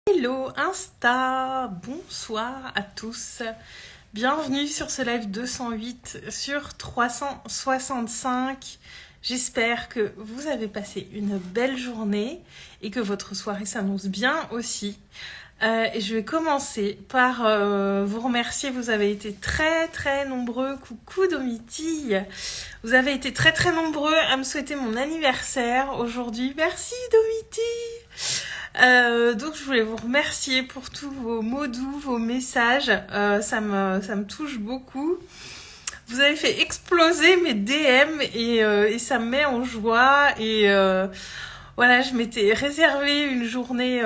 Hello Insta, bonsoir à tous. Bienvenue sur ce live 208 sur 365. J'espère que vous avez passé une belle journée et que votre soirée s'annonce bien aussi. Et je vais commencer par vous remercier. Vous avez été très nombreux. Coucou Domitille. Vous avez été très nombreux à me souhaiter mon anniversaire aujourd'hui. Merci Domitille. Donc je voulais vous remercier pour tous vos mots doux, vos messages. Ça me touche beaucoup. Vous avez fait exploser mes DM et ça me met en joie. Et voilà, je m'étais réservé une journée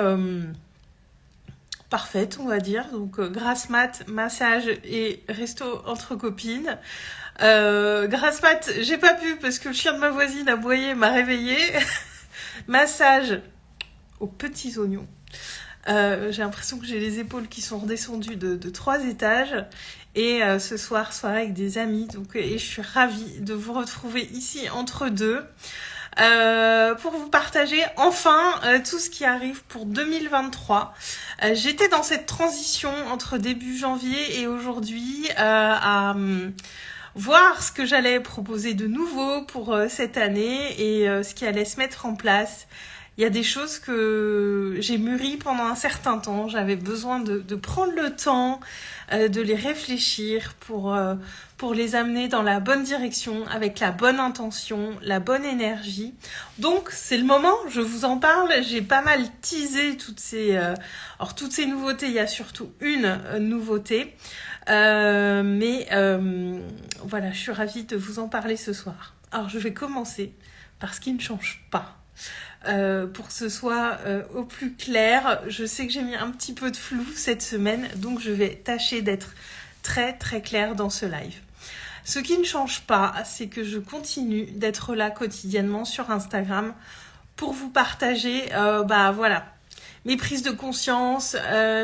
parfaite, on va dire. Donc grasse mat, massage et resto entre copines. Grasse mat, j'ai pas pu parce que le chien de ma voisine a aboyé, m'a réveillée. Massage aux petits oignons. J'ai l'impression que j'ai les épaules qui sont redescendues de 3 étages. Et ce soir, soirée avec des amis. Donc, et je suis ravie de vous retrouver ici entre deux. Pour vous partager enfin tout ce qui arrive pour 2023. J'étais dans cette transition entre début janvier et aujourd'hui à voir ce que j'allais proposer de nouveau pour cette année et ce qui allait se mettre en place. Il y a des choses que j'ai mûries pendant un certain temps. J'avais besoin de prendre le temps, de les réfléchir pour les amener dans la bonne direction, avec la bonne intention, la bonne énergie. Donc, c'est le moment, je vous en parle. J'ai pas mal teasé toutes ces nouveautés. Il y a surtout une nouveauté. Voilà, je suis ravie de vous en parler ce soir. Alors, je vais commencer par ce qui ne change pas. Pour que ce soit au plus clair. Je sais que j'ai mis un petit peu de flou cette semaine, donc je vais tâcher d'être très claire dans ce live. Ce qui ne change pas, c'est que je continue d'être là quotidiennement sur Instagram pour vous partager mes prises de conscience,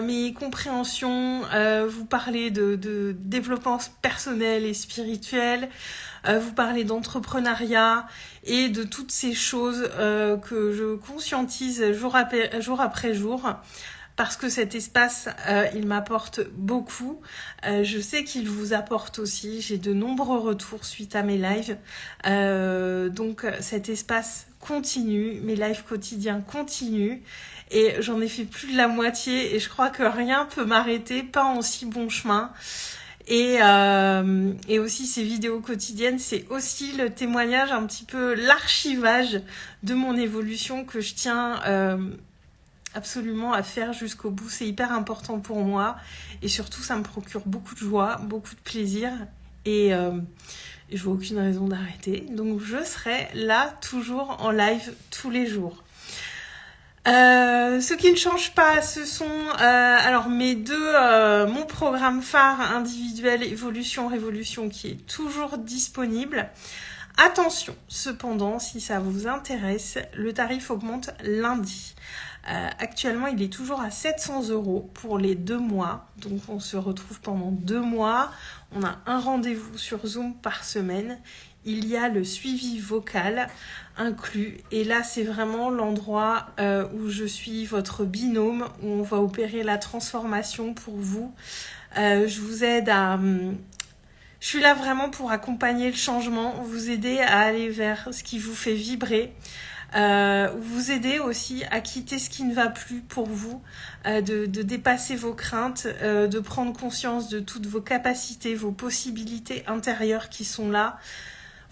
mes compréhensions, vous parler de développement personnel et spirituel, vous parler d'entrepreneuriat et de toutes ces choses que je conscientise jour après jour. Parce que cet espace, il m'apporte beaucoup. Je sais qu'il vous apporte aussi. J'ai de nombreux retours suite à mes lives. Donc cet espace continue. Mes lives quotidiens continuent. Et j'en ai fait plus de la moitié. Et je crois que rien peut m'arrêter, pas en si bon chemin. Et aussi ces vidéos quotidiennes, c'est aussi le témoignage, un petit peu l'archivage de mon évolution que je tiens absolument à faire jusqu'au bout. C'est hyper important pour moi et surtout ça me procure beaucoup de joie, beaucoup de plaisir et je vois aucune raison d'arrêter. Donc je serai là toujours en live tous les jours. Ce qui ne change pas, ce sont mon programme phare individuel Évolution Révolution qui est toujours disponible. Attention, cependant, si ça vous intéresse, le tarif augmente lundi. Actuellement, il est toujours à 700 € pour les 2 mois. Donc, on se retrouve pendant 2 mois. On a un rendez-vous sur Zoom par semaine. Il y a le suivi vocal inclus. Et là, c'est vraiment l'endroit où je suis votre binôme, où on va opérer la transformation pour vous. Je vous aide à... Je suis là vraiment pour accompagner le changement, vous aider à aller vers ce qui vous fait vibrer. Vous aider aussi à quitter ce qui ne va plus pour vous, de dépasser vos craintes, de prendre conscience de toutes vos capacités, vos possibilités intérieures qui sont là,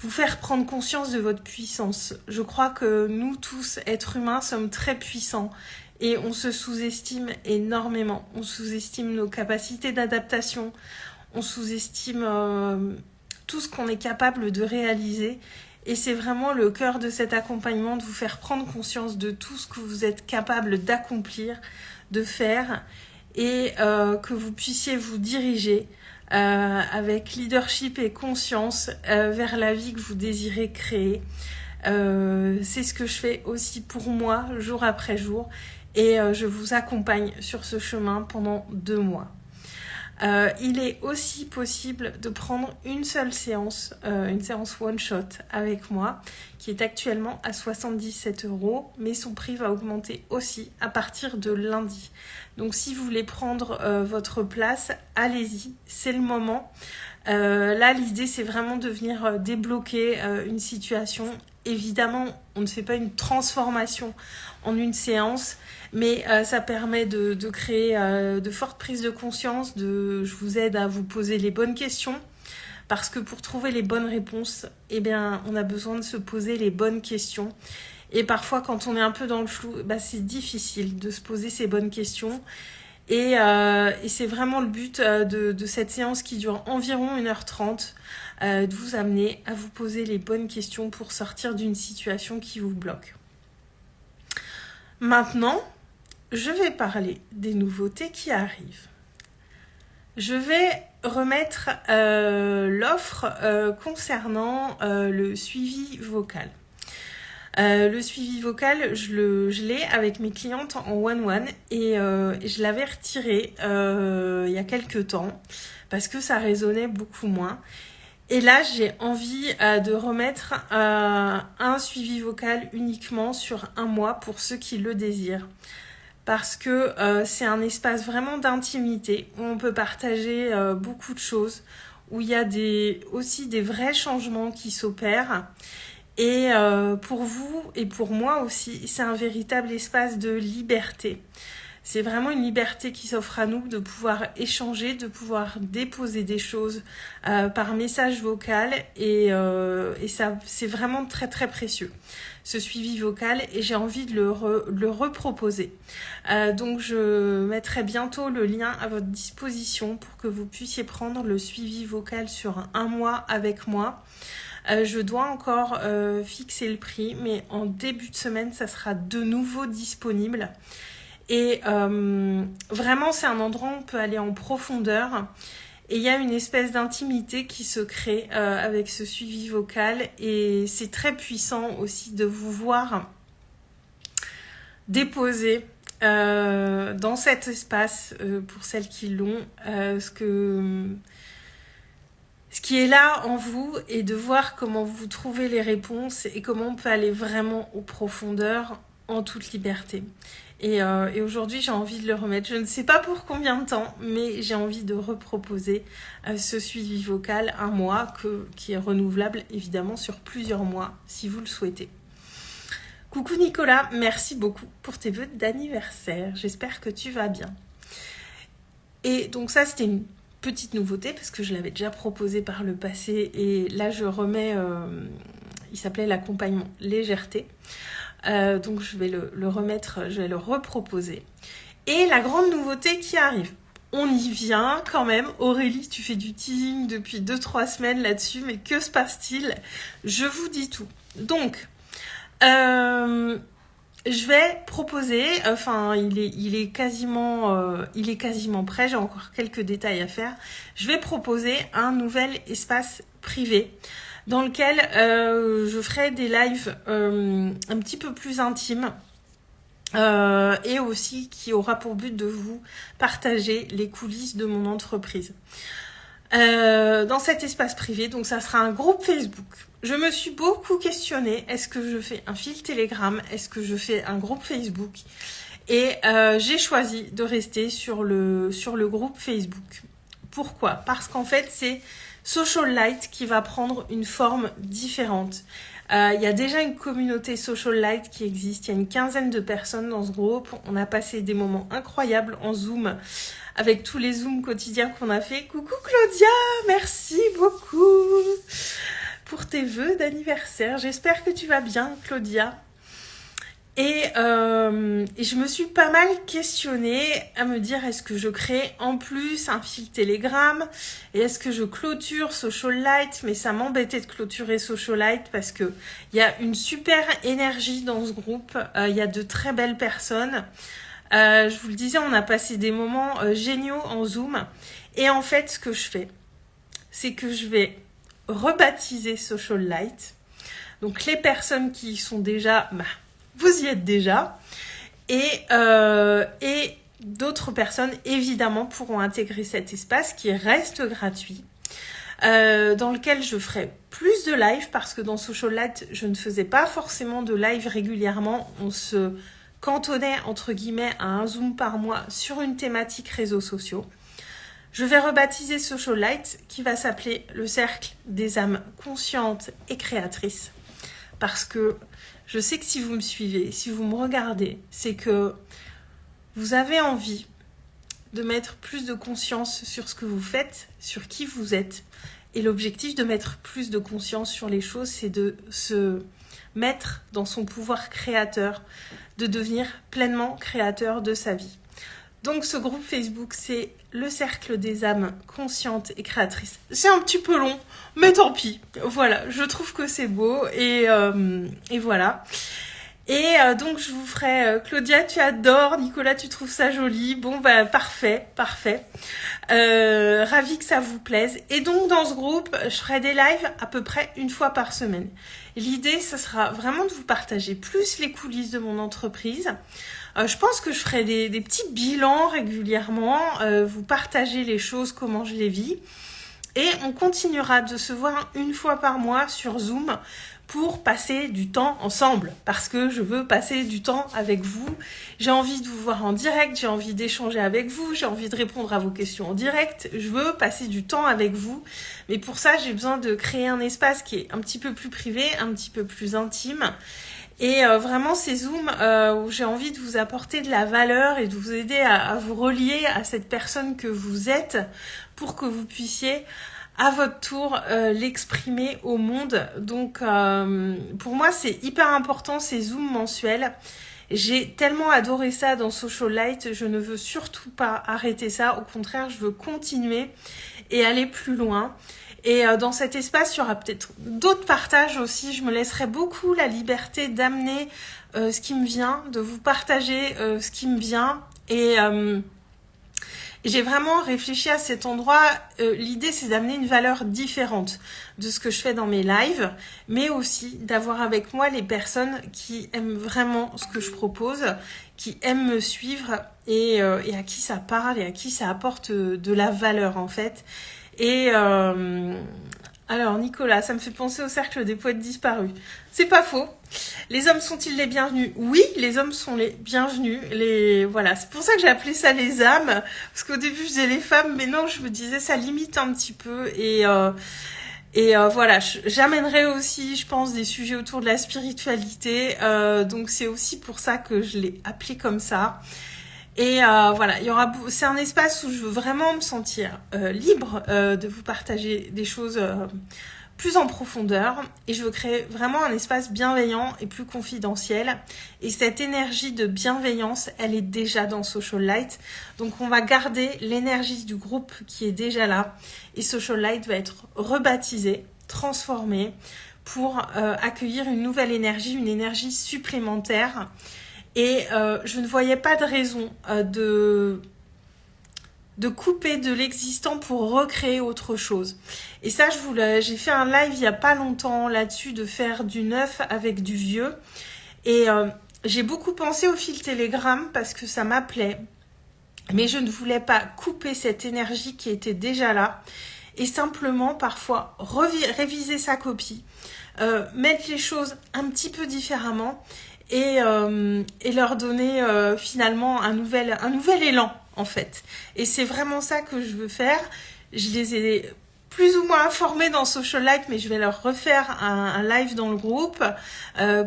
vous faire prendre conscience de votre puissance. Je crois que nous tous, êtres humains, sommes très puissants et on se sous-estime énormément. On sous-estime nos capacités d'adaptation, on sous-estime tout ce qu'on est capable de réaliser. Et c'est vraiment le cœur de cet accompagnement, de vous faire prendre conscience de tout ce que vous êtes capable d'accomplir, de faire, et que vous puissiez vous diriger avec leadership et conscience vers la vie que vous désirez créer. C'est ce que je fais aussi pour moi, jour après jour, et je vous accompagne sur ce chemin pendant 2 mois. Il est aussi possible de prendre une seule séance, une séance one-shot avec moi, qui est actuellement à 77 €, mais son prix va augmenter aussi à partir de lundi. Donc si vous voulez prendre votre place, allez-y, c'est le moment. Là, l'idée, c'est vraiment de venir débloquer une situation. Évidemment, on ne fait pas une transformation en une séance, mais ça permet de créer de fortes prises de conscience. Je vous aide à vous poser les bonnes questions, parce que pour trouver les bonnes réponses, eh bien, on a besoin de se poser les bonnes questions. Et parfois, quand on est un peu dans le flou, c'est difficile de se poser ces bonnes questions. Et c'est vraiment le but de cette séance qui dure environ 1h30, de vous amener à vous poser les bonnes questions pour sortir d'une situation qui vous bloque. Maintenant, je vais parler des nouveautés qui arrivent. Je vais remettre l'offre concernant le suivi vocal. Le suivi vocal, je l'ai avec mes clientes en one-one et je l'avais retiré il y a quelques temps parce que ça résonnait beaucoup moins. Et là, j'ai envie de remettre un suivi vocal uniquement sur 1 mois pour ceux qui le désirent. Parce que c'est un espace vraiment d'intimité où on peut partager beaucoup de choses, où il y a aussi des vrais changements qui s'opèrent. Et pour vous et pour moi aussi, c'est un véritable espace de liberté. C'est vraiment une liberté qui s'offre à nous de pouvoir échanger, de pouvoir déposer des choses par message vocal et ça, c'est vraiment très très précieux, ce suivi vocal, et j'ai envie de le reproposer. Donc je mettrai bientôt le lien à votre disposition pour que vous puissiez prendre le suivi vocal sur 1 mois avec moi. Je dois encore fixer le prix, mais en début de semaine, ça sera de nouveau disponible. Et vraiment, c'est un endroit où on peut aller en profondeur. Et il y a une espèce d'intimité qui se crée avec ce suivi vocal. Et c'est très puissant aussi de vous voir déposer dans cet espace, pour celles qui l'ont, ce qui est là en vous, et de voir comment vous trouvez les réponses et comment on peut aller vraiment aux profondeurs en toute liberté. Et aujourd'hui, j'ai envie de le remettre. Je ne sais pas pour combien de temps, mais j'ai envie de reproposer ce suivi vocal 1 mois qui est renouvelable évidemment sur plusieurs mois si vous le souhaitez. Coucou Nicolas, merci beaucoup pour tes vœux d'anniversaire. J'espère que tu vas bien. Et donc ça, c'était une petite nouveauté parce que je l'avais déjà proposé par le passé, et là je remets, il s'appelait l'accompagnement légèreté. Donc je vais le remettre, je vais le reproposer. Et la grande nouveauté qui arrive, on y vient quand même. Aurélie, tu fais du teasing depuis 2-3 semaines là-dessus, mais que se passe-t-il? Je vous dis tout. Donc, je vais proposer, il est quasiment prêt, j'ai encore quelques détails à faire. Je vais proposer un nouvel espace privé dans lequel je ferai des lives un petit peu plus intimes et aussi qui aura pour but de vous partager les coulisses de mon entreprise. Dans cet espace privé, donc ça sera un groupe Facebook. Je me suis beaucoup questionnée, est-ce que je fais un fil Telegram, est-ce que je fais un groupe Facebook? Et j'ai choisi de rester sur le groupe Facebook. Pourquoi? Parce qu'en fait, c'est Social Light qui va prendre une forme différente. Il y a déjà une communauté Social Light qui existe, il y a une 15aine de personnes dans ce groupe. On a passé des moments incroyables en Zoom, avec tous les Zooms quotidiens qu'on a fait. Coucou Claudia, merci beaucoup pour tes vœux d'anniversaire. J'espère que tu vas bien, Claudia. Et je me suis pas mal questionnée à me dire, est-ce que je crée en plus un fil Telegram et est-ce que je clôture Social Light? Mais ça m'embêtait de clôturer Social Light parce que il y a une super énergie dans ce groupe, il y a de très belles personnes. Je vous le disais, on a passé des moments géniaux en Zoom. Et en fait, ce que je fais, c'est que je vais rebaptiser Social Light. Donc les personnes qui y sont déjà, vous y êtes déjà. Et d'autres personnes, évidemment, pourront intégrer cet espace qui reste gratuit. Dans lequel je ferai plus de live parce que dans Social Light, je ne faisais pas forcément de live régulièrement. On se cantonnait, entre guillemets, à un Zoom par mois sur une thématique réseaux sociaux. Je vais rebaptiser Social Light qui va s'appeler le cercle des âmes conscientes et créatrices. Parce que je sais que si vous me suivez, si vous me regardez, c'est que vous avez envie de mettre plus de conscience sur ce que vous faites, sur qui vous êtes. Et l'objectif de mettre plus de conscience sur les choses, c'est de se mettre dans son pouvoir créateur, de devenir pleinement créateur de sa vie. Donc ce groupe Facebook, c'est le cercle des âmes conscientes et créatrices. C'est un petit peu long, mais tant pis. Voilà, je trouve que c'est beau et voilà. Et donc je vous ferai Claudia, tu adores, Nicolas, tu trouves ça joli. Bon bah parfait. Ravie que ça vous plaise. Et donc dans ce groupe, je ferai des lives à peu près une fois par semaine. L'idée, ce sera vraiment de vous partager plus les coulisses de mon entreprise. Je pense que je ferai des petits bilans régulièrement, vous partager les choses, comment je les vis. Et on continuera de se voir une fois par mois sur Zoom pour passer du temps ensemble, parce que je veux passer du temps avec vous. J'ai envie de vous voir en direct, j'ai envie d'échanger avec vous, j'ai envie de répondre à vos questions en direct. Je veux passer du temps avec vous, mais pour ça, j'ai besoin de créer un espace qui est un petit peu plus privé, un petit peu plus intime. Et vraiment, ces Zooms où j'ai envie de vous apporter de la valeur et de vous aider à vous relier à cette personne que vous êtes pour que vous puissiez à votre tour l'exprimer au monde. Donc pour moi c'est hyper important ces Zooms mensuels. J'ai tellement adoré ça dans Social Light, je ne veux surtout pas arrêter ça, au contraire je veux continuer et aller plus loin. Et dans cet espace il y aura peut-être d'autres partages aussi, je me laisserai beaucoup la liberté d'amener ce qui me vient, de vous partager ce qui me vient. Et j'ai vraiment réfléchi à cet endroit. L'idée, c'est d'amener une valeur différente de ce que je fais dans mes lives, mais aussi d'avoir avec moi les personnes qui aiment vraiment ce que je propose, qui aiment me suivre et à qui ça parle et à qui ça apporte de la valeur en fait. Et alors Nicolas, ça me fait penser au cercle des poètes disparus. C'est pas faux. Les hommes sont-ils les bienvenus? Oui, les hommes sont les bienvenus. Voilà, c'est pour ça que j'ai appelé ça les âmes, parce qu'au début je disais les femmes, mais non, je me disais ça limite un petit peu. Et voilà, j'amènerai aussi, je pense, des sujets autour de la spiritualité. Donc c'est aussi pour ça que je l'ai appelé comme ça. Et voilà, c'est un espace où je veux vraiment me sentir libre de vous partager des choses plus en profondeur, et je veux créer vraiment un espace bienveillant et plus confidentiel. Et cette énergie de bienveillance, elle est déjà dans Social Light. Donc on va garder l'énergie du groupe qui est déjà là, et Social Light va être rebaptisé, transformé pour accueillir une nouvelle énergie, une énergie supplémentaire. Et je ne voyais pas de raison de couper de l'existant pour recréer autre chose. Et ça, j'ai fait un live il n'y a pas longtemps là-dessus, de faire du neuf avec du vieux. Et j'ai beaucoup pensé au fil Telegram parce que ça m'appelait. Mais je ne voulais pas couper cette énergie qui était déjà là. Et simplement, parfois, réviser sa copie. Mettre les choses un petit peu différemment. Et leur donner finalement un nouvel élan en fait. Et c'est vraiment ça que je veux faire. Je les ai plus ou moins informés dans Social Light, mais je vais leur refaire un live dans le groupe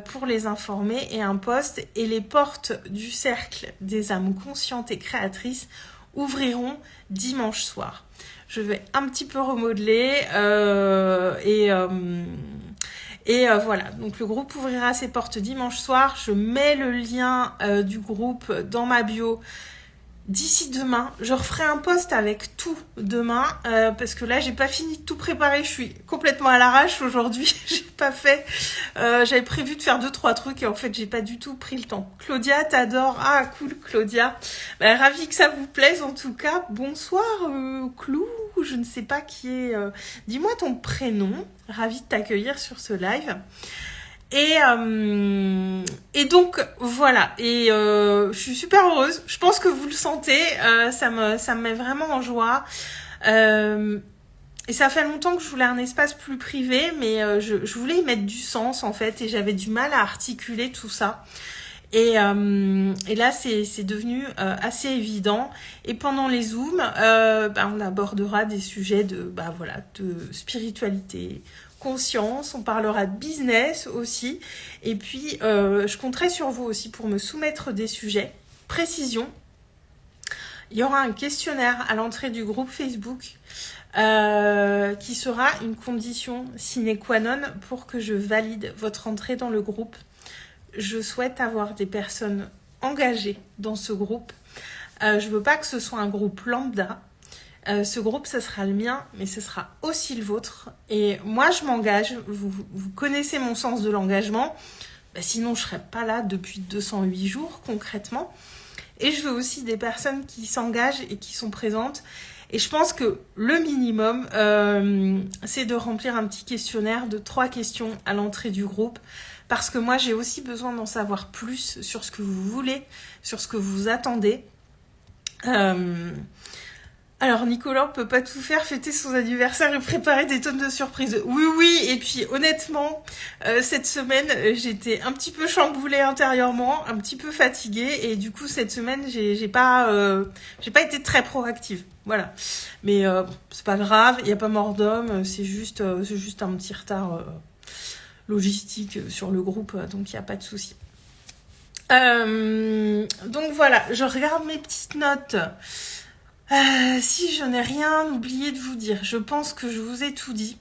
pour les informer, et un post. Et les portes du cercle des âmes conscientes et créatrices ouvriront dimanche soir. Je vais un petit peu remodeler et voilà, donc le groupe ouvrira ses portes dimanche soir. Je mets le lien du groupe dans ma bio d'ici demain. Je referai un post avec tout demain parce que là, j'ai pas fini de tout préparer. Je suis complètement à l'arrache aujourd'hui. J'ai pas fait. J'avais prévu de faire 2-3 trucs et en fait, j'ai pas du tout pris le temps. Claudia, t'adores. Ah, cool, Claudia. Ravie que ça vous plaise en tout cas. Bonsoir, Clou. Je ne sais pas qui est. Dis-moi ton prénom. Ravie de t'accueillir sur ce live. Et donc voilà, et je suis super heureuse, je pense que vous le sentez, ça me met vraiment en joie. Et ça fait longtemps que je voulais un espace plus privé, mais je voulais y mettre du sens en fait, et j'avais du mal à articuler tout ça. Et là, c'est devenu assez évident. Et pendant les Zooms, on abordera des sujets de spiritualité, conscience, on parlera de business aussi. Et puis, je compterai sur vous aussi pour me soumettre des sujets. Précision, il y aura un questionnaire à l'entrée du groupe Facebook qui sera une condition sine qua non pour que je valide votre entrée dans le groupe. Je souhaite avoir des personnes engagées dans ce groupe. Je veux pas que ce soit un groupe lambda. Ce groupe, ce sera le mien, mais ce sera aussi le vôtre. Et moi, je m'engage. Vous connaissez mon sens de l'engagement. Sinon, je serais pas là depuis 208 jours, concrètement. Et je veux aussi des personnes qui s'engagent et qui sont présentes. Et je pense que le minimum, c'est de remplir un petit questionnaire de 3 questions à l'entrée du groupe. Parce que moi, j'ai aussi besoin d'en savoir plus sur ce que vous voulez, sur ce que vous attendez. Alors, Nicolas peut pas tout faire, fêter son anniversaire et préparer des tonnes de surprises. Oui, et puis honnêtement, cette semaine, j'étais un petit peu chamboulée intérieurement, un petit peu fatiguée, et du coup, cette semaine, j'ai pas été très proactive. Voilà. Mais c'est pas grave, il n'y a pas mort d'homme, c'est juste un petit retard logistique sur le groupe, donc il n'y a pas de souci. Donc voilà, je regarde mes petites notes. Si je n'ai rien oublié de vous dire, je pense que je vous ai tout dit.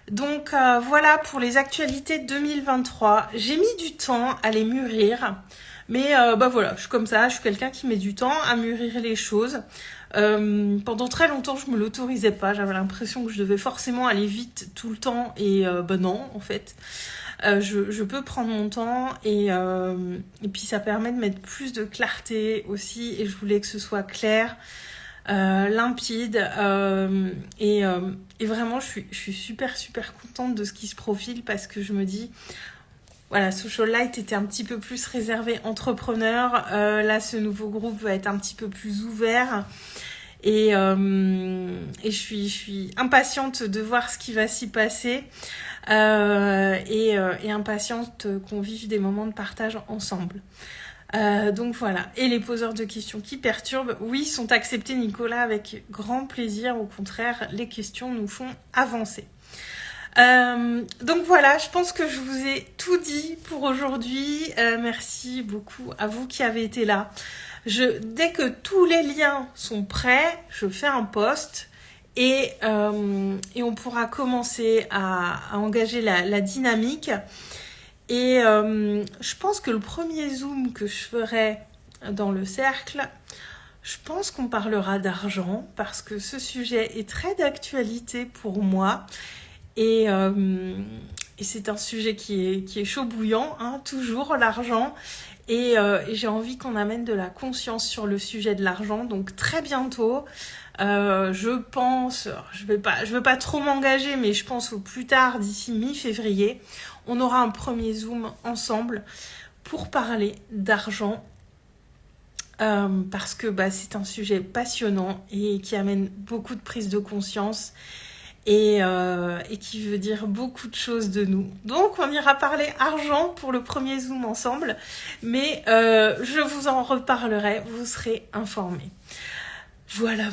Donc voilà pour les actualités 2023. J'ai mis du temps à les mûrir, mais voilà, je suis comme ça, je suis quelqu'un qui met du temps à mûrir les choses. Pendant très longtemps, je me l'autorisais pas, j'avais l'impression que je devais forcément aller vite tout le temps, et non, en fait. Je peux prendre mon temps, et puis ça permet de mettre plus de clarté aussi, et je voulais que ce soit clair, limpide, et vraiment je suis super contente de ce qui se profile, parce que je me dis voilà, Social Light était un petit peu plus réservé entrepreneur, là ce nouveau groupe va être un petit peu plus ouvert, et je suis impatiente de voir ce qui va s'y passer, et impatiente qu'on vive des moments de partage ensemble. Donc voilà, et les poseurs de questions qui perturbent, oui, sont acceptés, Nicolas, avec grand plaisir. Au contraire, les questions nous font avancer. Donc voilà, je pense que je vous ai tout dit pour aujourd'hui. Merci beaucoup à vous qui avez été là. Dès que tous les liens sont prêts, je fais un post, et on pourra commencer à engager la dynamique. Et je pense que le premier Zoom que je ferai dans le cercle, je pense qu'on parlera d'argent, parce que ce sujet est très d'actualité pour moi, et c'est un sujet qui est chaud bouillant, hein, toujours l'argent, et j'ai envie qu'on amène de la conscience sur le sujet de l'argent. Donc très bientôt, je pense, je veux pas trop m'engager, mais je pense au plus tard, d'ici mi-février, on aura un premier Zoom ensemble pour parler d'argent, parce que c'est un sujet passionnant et qui amène beaucoup de prise de conscience, et qui veut dire beaucoup de choses de nous. Donc on ira parler argent pour le premier Zoom ensemble, mais je vous en reparlerai, vous serez informés. Voilà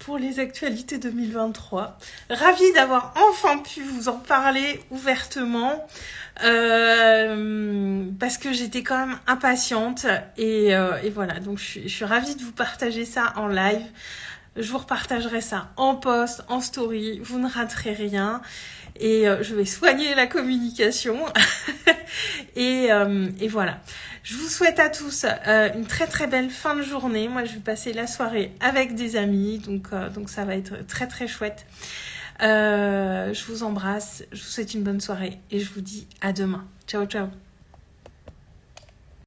pour les actualités 2023. Ravie d'avoir enfin pu vous en parler ouvertement, parce que j'étais quand même impatiente, et voilà, donc je suis ravie de vous partager ça en live. Je vous repartagerai ça en post, en story, vous ne raterez rien, et je vais soigner la communication. et voilà. Je vous souhaite à tous une très belle fin de journée. Moi, je vais passer la soirée avec des amis, donc ça va être très chouette. Je vous embrasse, je vous souhaite une bonne soirée, et je vous dis à demain. Ciao.